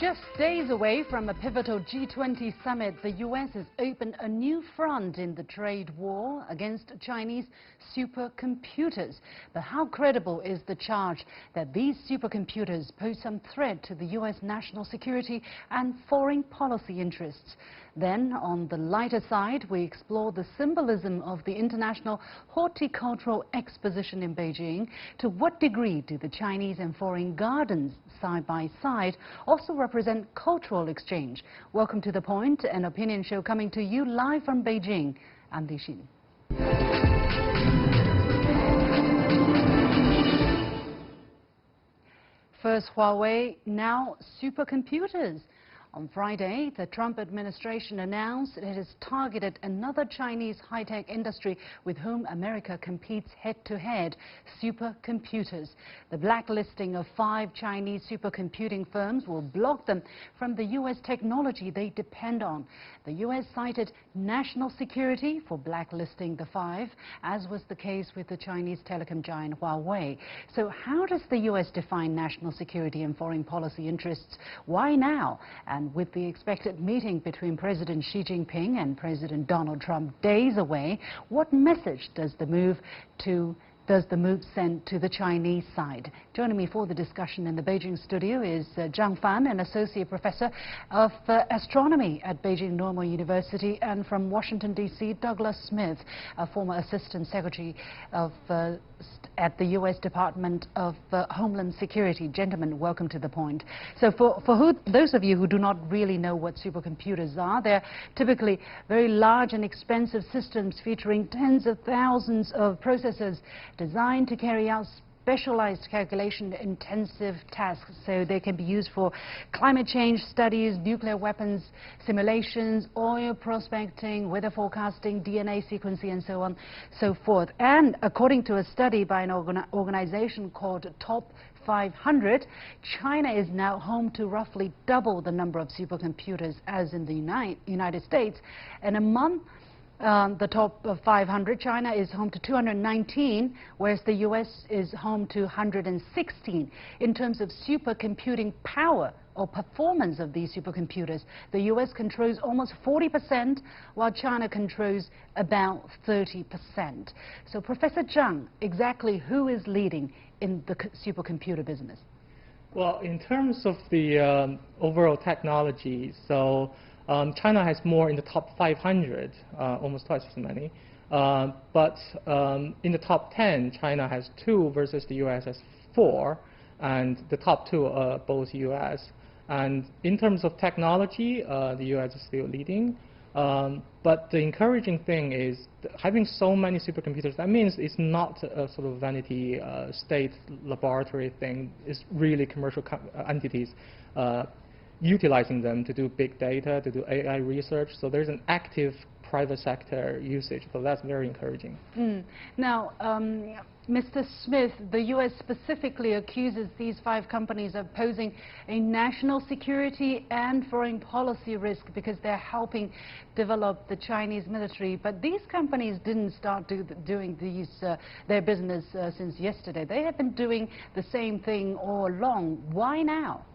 Just days away from a pivotal G20 summit, the U.S. has opened a new front in the trade war against Chinese supercomputers. But how credible is the charge that these supercomputers pose some threat to the U.S. national security and foreign policy interests? Then, on the lighter side, we explore the symbolism of the International Horticultural Exposition in Beijing. To what degree do the Chinese and foreign gardens side by side also represent cultural exchange? Welcome to The Point, an opinion show coming to you live from Beijing. I'm Li Xin. First Huawei, now supercomputers. On Friday, the Trump administration announced it has targeted another Chinese high-tech industry with whom America competes head-to-head, supercomputers. The blacklisting of 5 Chinese supercomputing firms will block them from the U.S. technology they depend on. The U.S. cited national security for blacklisting the 5, as was the case with the Chinese telecom giant Huawei. So how does the U.S. define national security and foreign policy interests? Why now? And with the expected meeting between President Xi Jinping and President Donald Trump days away, what message does the move send to the Chinese side? Joining me for the discussion in the Beijing studio is Zhang, an associate professor of astronomy at Beijing Normal University, and from Washington, D.C., Douglas Smith, a former assistant secretary of at the U.S. Department of Homeland Security. Gentlemen, welcome to The Point. So for those of you who do not really know what supercomputers are, they're typically very large and expensive systems featuring tens of thousands of processors designed to carry out specialized calculation-intensive tasks. So they can be used for climate change studies, nuclear weapons simulations, oil prospecting, weather forecasting, DNA sequencing, and so on, so forth. And according to a study by an organization called Top 500, China is now home to roughly double the number of supercomputers as in the United States. And among the top 500, China is home to 219, whereas the U.S. is home to 116. In terms of supercomputing power or performance of these supercomputers, the U.S. controls almost 40%, while China controls about 30%. So, Professor Zhang, exactly who is leading in the supercomputer business? Well, in terms of the overall technology, so China has more in the top 500, almost twice as many. But in the top 10, China has 2 versus the U.S. has 4, and the top 2 are both U.S. And in terms of technology, the U.S. is still leading. But the encouraging thing is having so many supercomputers. That means it's not a sort of vanity state laboratory thing. It's really commercial entities utilizing them to do big data, to do AI research. So there's an active private sector usage. So that's very encouraging. Now, Mr. Smith, the U.S. specifically accuses these 5 companies of posing a national security and foreign policy risk because they're helping develop the Chinese military. But these companies didn't start doing their business since yesterday. They have been doing the same thing all along. Why now?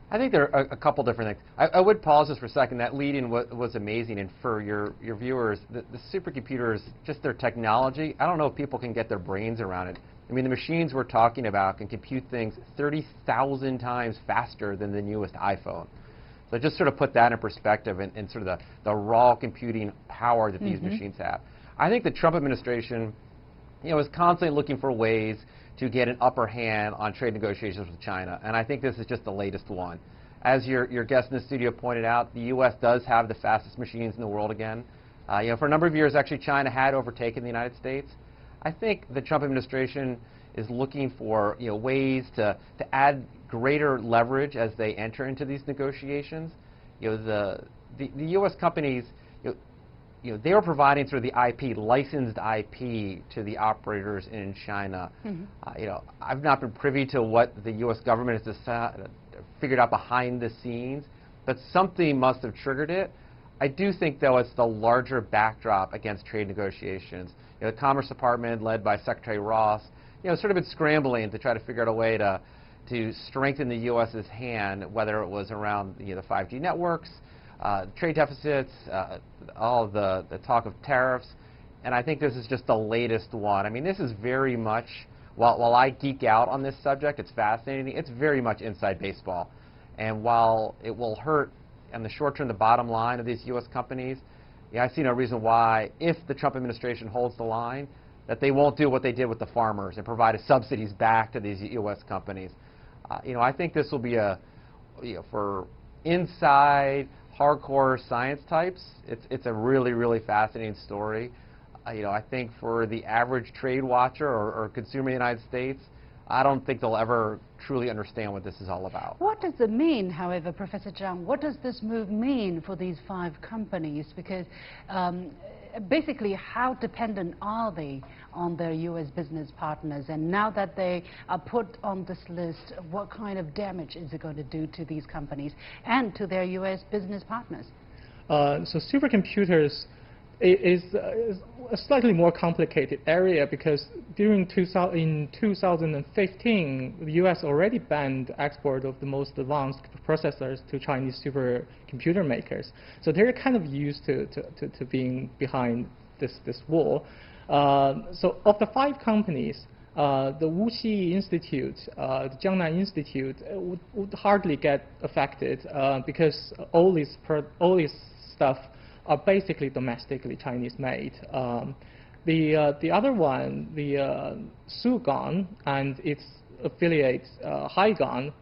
I think there are a couple different things. I would pause just for a second. That lead-in was amazing, and for your viewers, the supercomputers, just their technology, I don't know if people can get their brains around it. I mean, the machines we're talking about can compute things 30,000 times faster than the newest iPhone. So just sort of put that in perspective and sort of the raw computing power that these machines have. I think the Trump administration, is constantly looking for ways to get an upper hand on trade negotiations with China. And I think this is just the latest one. As your guest in the studio pointed out, the U.S. does have the fastest machines in the world again. For a number of years, actually, China had overtaken the United States. I think the Trump administration is looking for ways to add greater leverage as they enter into these negotiations. The U.S. companies, they are providing sort of the IP, licensed IP, to the operators in China. I've not been privy to what the U.S. government has figured out behind the scenes, but something must have triggered it. I do think, though, it's the larger backdrop against trade negotiations. The Commerce Department, led by Secretary Ross, sort of been scrambling to try to figure out a way to to strengthen the U.S.'s hand, whether it was around the 5G networks, trade deficits, all the talk of tariffs. And I think this is just the latest one. I mean, this is very much, while I geek out on this subject, it's fascinating, it's very much inside baseball. And while it will hurt in the short term the bottom line of these U.S. companies, yeah, I see no reason why, if the Trump administration holds the line, that they won't do what they did with the farmers and provide subsidies back to these U.S. companies. I think this will be for inside, hardcore science types, it's a really, really fascinating story. I think for the average trade watcher or consumer in the United States, I don't think they'll ever truly understand what this is all about. What does it mean, however, Professor Zhang, what does this move mean for these 5 companies? Because basically, how dependent are they on their U.S. business partners? And now that they are put on this list, what kind of damage is it going to do to these companies and to their U.S. business partners? So supercomputers is a slightly more complicated area, because in 2015, the U.S. already banned export of the most advanced processors to Chinese supercomputer makers. So they're kind of used to being behind this wall. So of the 5 companies, the Wuxi Institute, the Jiangnan Institute would hardly get affected because all this stuff are basically domestically Chinese made. The other one, the Sugon and its affiliates, Haigan,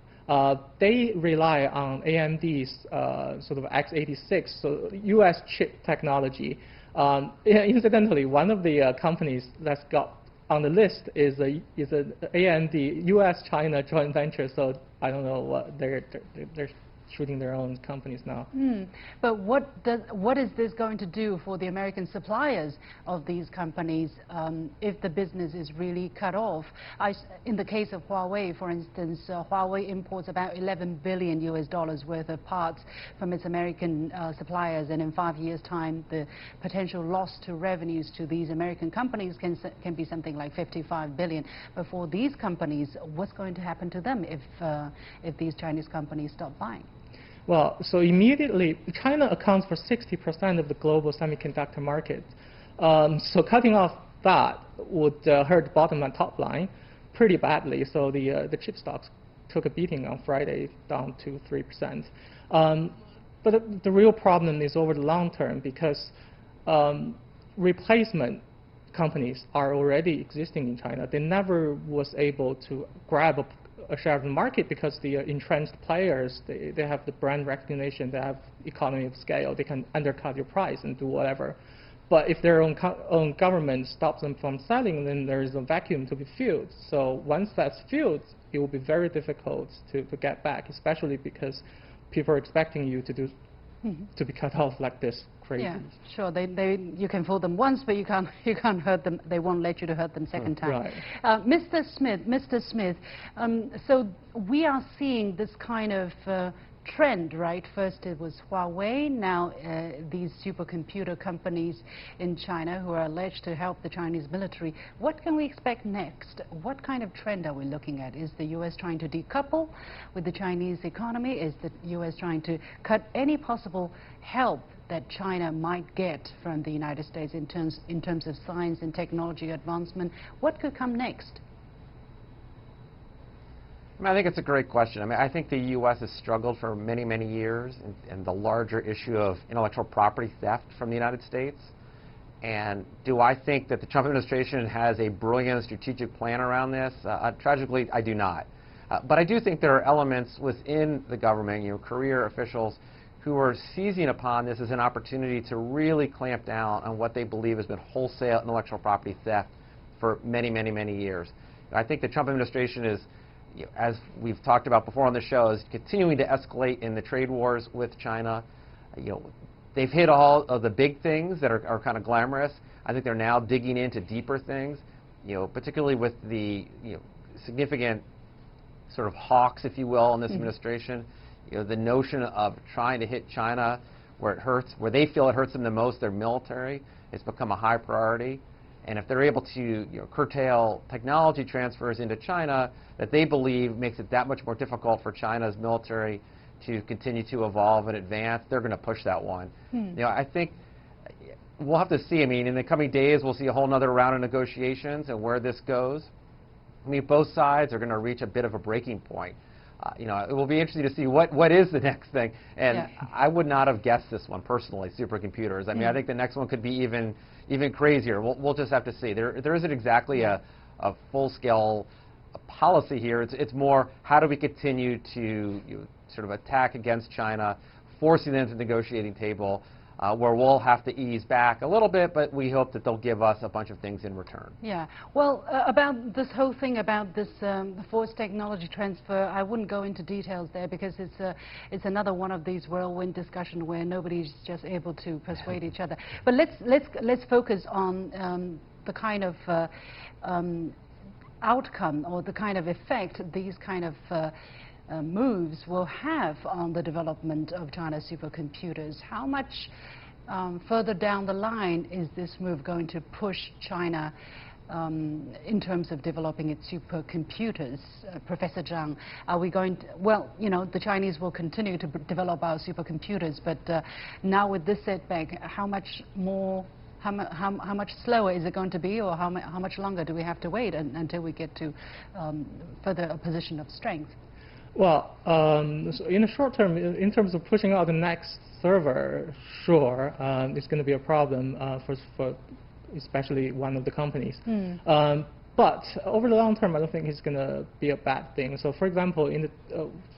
they rely on AMD's sort of x86, so U.S. chip technology. Incidentally, one of the companies that's got on the list is an AMD U.S.-China joint venture. So I don't know what they're shooting their own companies now. But what is this going to do for the American suppliers of these companies if the business is really cut off? In the case of Huawei, for instance, Huawei imports about $11 billion worth of parts from its American suppliers, and in 5 years' time, the potential loss to revenues to these American companies can be something like $55 billion. But for these companies, what's going to happen to them if these Chinese companies stop buying? Well, so immediately, China accounts for 60% of the global semiconductor market. So cutting off that would hurt bottom and top line pretty badly. So the chip stocks took a beating on Friday, down to 3%. But the real problem is over the long term, because replacement companies are already existing in China. They never was able to grab a share of the market because the entrenched players, they have the brand recognition, they have economy of scale, they can undercut your price and do whatever. But if their own government stops them from selling, then there is a vacuum to be filled. So once that's filled, it will be very difficult to get back, especially because people are expecting you to be cut off like this. Crazy. Yeah, sure. You can fool them once, but you can't hurt them. They won't let you to hurt them second time. Right. Mr. Smith. So we are seeing this kind of trend, right? First it was Huawei, now these supercomputer companies in China who are alleged to help the Chinese military. What can we expect next? What kind of trend are we looking at? Is the U.S. trying to decouple with the Chinese economy? Is the U.S. trying to cut any possible help that China might get from the United States in terms of science and technology advancement? What could come next? I think it's a great question. I think the U.S. has struggled for many, many years in the larger issue of intellectual property theft from the United States. And do I think that the Trump administration has a brilliant strategic plan around this? Tragically, I do not. But I do think there are elements within the government, career officials, who are seizing upon this as an opportunity to really clamp down on what they believe has been wholesale intellectual property theft for many, many, many years. And I think the Trump administration is, as we've talked about before on the show, is continuing to escalate in the trade wars with China. They've hit all of the big things that are kind of glamorous. I think they're now digging into deeper things, particularly with the significant sort of hawks, if you will, in this administration. The notion of trying to hit China where it hurts, where they feel it hurts them the most, their military, has become a high priority. And if they're able to curtail technology transfers into China that they believe makes it that much more difficult for China's military to continue to evolve and advance, they're going to push that one. I think we'll have to see. I mean, in the coming days, we'll see a whole other round of negotiations and where this goes. I mean, both sides are going to reach a bit of a breaking point. It will be interesting to see what is the next thing. And I would not have guessed this one personally, supercomputers. I mean, I think the next one could be even crazier. We'll just have to see. There isn't exactly a full-scale policy here. It's more how do we continue to sort of attack against China, forcing them to the negotiating table, where we'll have to ease back a little bit, but we hope that they'll give us a bunch of things in return. Yeah. Well, about this whole thing about this forced technology transfer, I wouldn't go into details there because it's another one of these whirlwind discussions where nobody's just able to persuade each other. But let's focus on the kind of outcome or the kind of effect these kind of moves will have on the development of China's supercomputers. How much further down the line is this move going to push China in terms of developing its supercomputers? Professor Zhang, are we going to, well, the Chinese will continue to develop our supercomputers, but now with this setback, how much more, how much slower is it going to be, or how much longer do we have to wait until we get to further a position of strength? Well, so in the short term, in terms of pushing out the next server, sure, it's going to be a problem for especially one of the companies. But over the long term, I don't think it's going to be a bad thing. So, for example,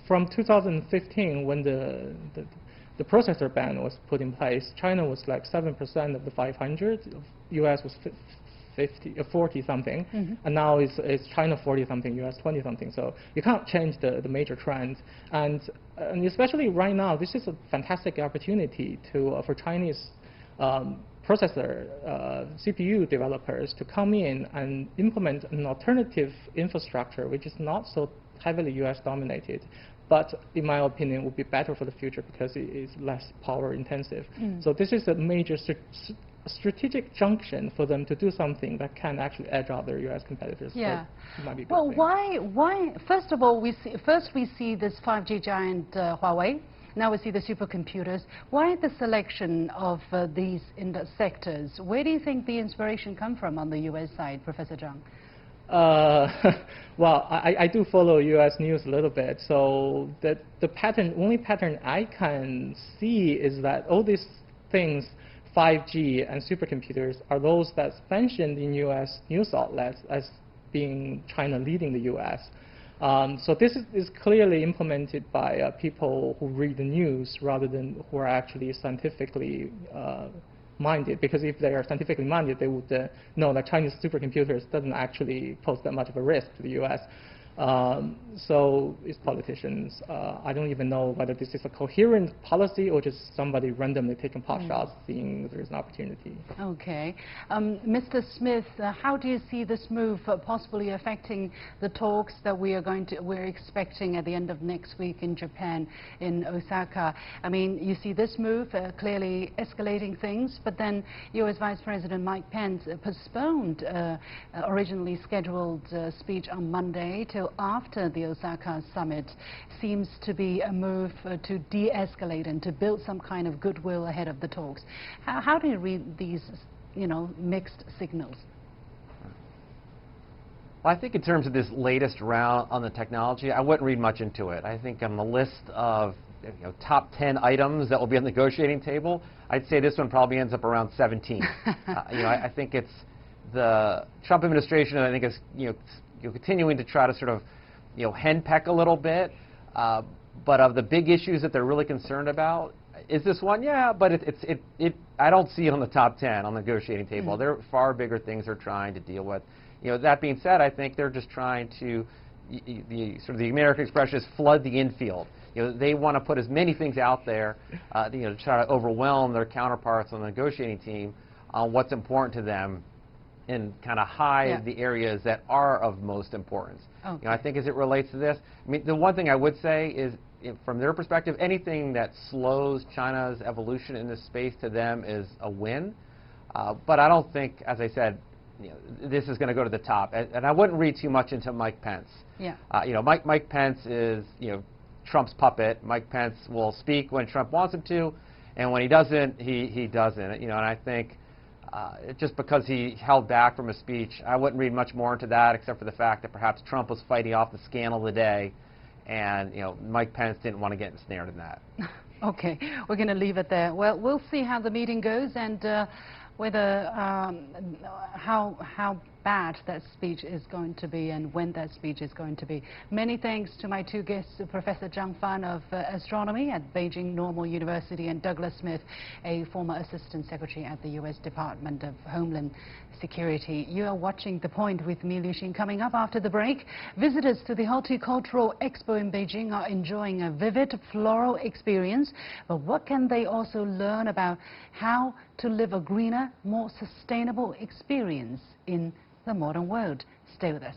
from 2015, when the processor ban was put in place, China was like 7% of the 500. U.S. was 40 something, and now it's China 40 something, US 20 something. So you can't change the major trend, and especially right now, this is a fantastic opportunity for Chinese processor CPU developers to come in and implement an alternative infrastructure which is not so heavily US dominated. But in my opinion, would be better for the future because it is less power intensive. So this is a major strategic junction for them to do something that can actually edge out their U.S. competitors. Yeah. So it might be a good Well, thing. why? First of all, we see this 5G giant Huawei. Now we see the supercomputers. Why the selection of these sectors? Where do you think the inspiration come from on the U.S. side, Professor Zhang? Well, I do follow U.S. news a little bit, so the only pattern I can see is that all these things, 5G and supercomputers, are those that's mentioned in U.S. news outlets as being China leading the U.S. So this is clearly implemented by people who read the news rather than who are actually scientifically minded, because if they are scientifically minded, they would know that Chinese supercomputers doesn't actually pose that much of a risk to the U.S. So it's politicians. I don't even know whether this is a coherent policy or just somebody randomly taking pot shots, seeing there's an opportunity. Okay. Mr. Smith, how do you see this move possibly affecting the talks that we're expecting at the end of next week in Japan, in Osaka? I mean, you see this move clearly escalating things, but then U.S. Vice President Mike Pence postponed originally scheduled speech on Monday till after the Osaka summit. Seems to be a move to de-escalate and to build some kind of goodwill ahead of the talks. How do you read these, mixed signals? Well, I think in terms of this latest round on the technology, I wouldn't read much into it. I think on the list of top 10 items that will be on the negotiating table, I'd say this one probably ends up around 17. I think it's the Trump administration, I think, is continuing to try to sort of, henpeck a little bit. But of the big issues that they're really concerned about, is this one? Yeah, but I don't see it on the top 10 on the negotiating table. There are far bigger things they're trying to deal with. That being said, I think they're just trying to, the American expression is flood the infield. They want to put as many things out there, to try to overwhelm their counterparts on the negotiating team on what's important to them, and kind of hide the areas that are of most importance. Okay. I think as it relates to this, I mean, the one thing I would say is, from their perspective, anything that slows China's evolution in this space to them is a win. But I don't think, as I said, this is going to go to the top. And I wouldn't read too much into Mike Pence. Yeah. Mike Pence is, Trump's puppet. Mike Pence will speak when Trump wants him to, and when he doesn't, he doesn't. And I think just because he held back from a speech, I wouldn't read much more into that, except for the fact that perhaps Trump was fighting off the scandal of the day, and Mike Pence didn't want to get ensnared in that. Okay, we're going to leave it there. Well, we'll see how the meeting goes and whether how bad that speech is going to be and when that speech is going to be. Many thanks to my two guests, Professor Zhang Fan of Astronomy at Beijing Normal University and Douglas Smith, a former Assistant Secretary at the U.S. Department of Homeland Security. You are watching The Point with me, Liu Xin. Coming up after the break, visitors to the Horticultural Expo in Beijing are enjoying a vivid floral experience, but what can they also learn about how to live a greener, more sustainable experience in the modern world? Stay with us.